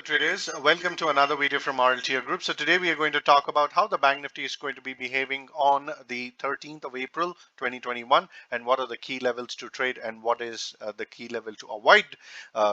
traders, welcome to another video from RLTR Group. So today we are going to talk about how the Bank Nifty is going to be behaving on the 13th of April 2021 and what are the key levels to trade and what is the key level to avoid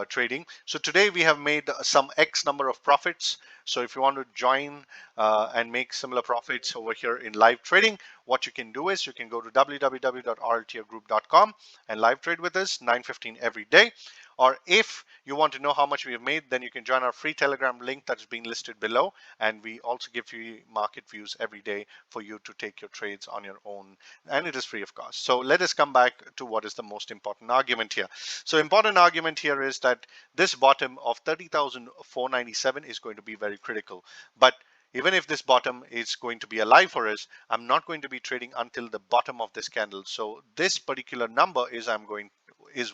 trading. So today we have made some X number of profits. So if you want to join and make similar profits over here in live trading, what you can do is you can go to www.rltrgroup.com and live trade with us 9:15 every day. Or if you want to know how much we have made, then you can join our free Telegram link that is being listed below. And we also give you market views every day for you to take your trades on your own. And it is free of cost. So let us come back to what is the most important argument here. So important argument here is that this bottom of 30,497 is going to be very critical. But even if this bottom is going to be alive for us, I'm not going to be trading until the bottom of this candle. So this particular number is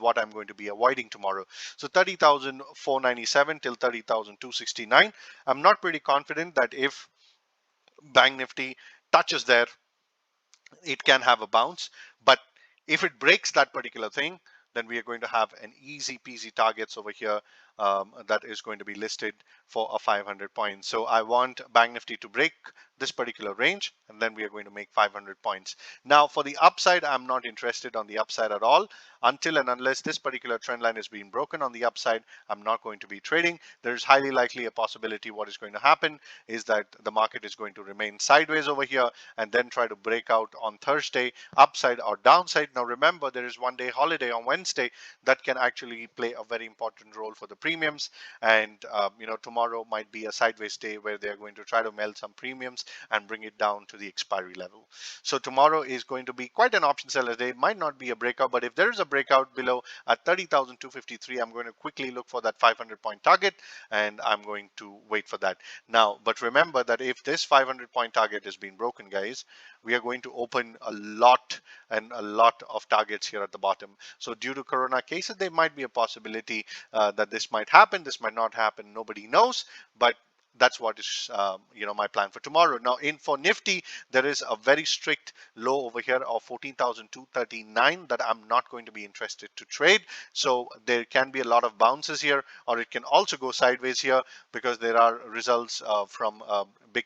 what I'm going to be avoiding tomorrow. So 30,497 till 30,269. I'm not pretty confident that if Bank Nifty touches there, it can have a bounce. But if it breaks that particular thing, then we are going to have an easy peasy targets over here that is going to be listed for a 500 points. So I want Bank Nifty to break this particular range, and then we are going to make 500 points. Now for the upside, I'm not interested on the upside at all until and unless this particular trend line is being broken on the upside. I'm not going to be trading. There's highly likely a possibility what is going to happen is that the market is going to remain sideways over here and then try to break out on Thursday, upside or downside. Now remember, there is one day holiday on Wednesday that can actually play a very important role for the premiums. And tomorrow might be a sideways day where they're going to try to melt some premiums and bring it down to the expiry level. So tomorrow is going to be quite an option seller day. It might not be a breakout, but if there is a breakout below at 30,253, I'm going to quickly look for that 500 point target and I'm going to wait for that. Now, but remember that if this 500 point target has been broken, guys, we are going to open a lot of targets here at the bottom. So due to corona cases, there might be a possibility that this might happen, this might not happen, nobody knows, but that's what is my plan for tomorrow. Now for Nifty, there is a very strict low over here of 14,239 that I'm not going to be interested to trade. So there can be a lot of bounces here, or it can also go sideways here because there are results from big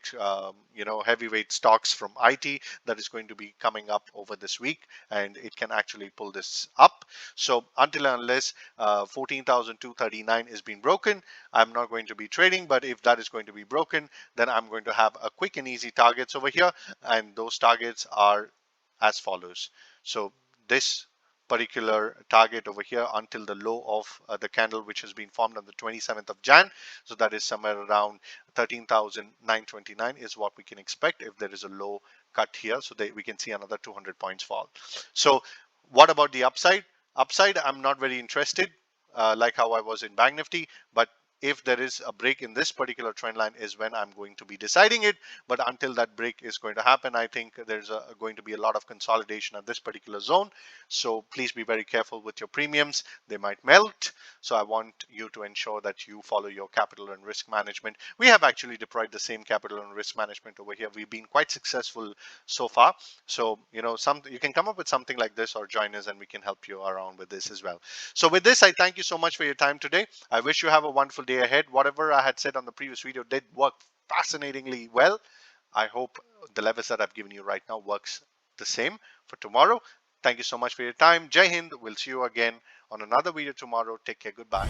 heavyweight stocks from IT that is going to be coming up over this week, and it can actually pull this up. So until and unless 14,239 is being broken, I'm not going to be trading. But if that is going to be broken, then I'm going to have a quick and easy targets over here, and those targets are as follows. So this particular target over here until the low of the candle which has been formed on the 27th of Jan. So that is somewhere around 13,929 is what we can expect if there is a low cut here. So we can see another 200 points fall. So what about the upside? Upside, I'm not very interested like how I was in Bank Nifty, but if there is a break in this particular trend line is when I'm going to be deciding it. But until that break is going to happen, I think there's going to be a lot of consolidation at this particular zone. So please be very careful with your premiums. They might melt. So I want you to ensure that you follow your capital and risk management. We have actually deployed the same capital and risk management over here. We've been quite successful so far. So, you can come up with something like this or join us and we can help you around with this as well. So with this, I thank you so much for your time today. I wish you have a wonderful day ahead. Whatever I had said on the previous video did work fascinatingly well. I hope the levels that I've given you right now works the same for tomorrow. Thank you so much for your time. Jai Hind. We'll see you again on another video tomorrow. Take care. Goodbye.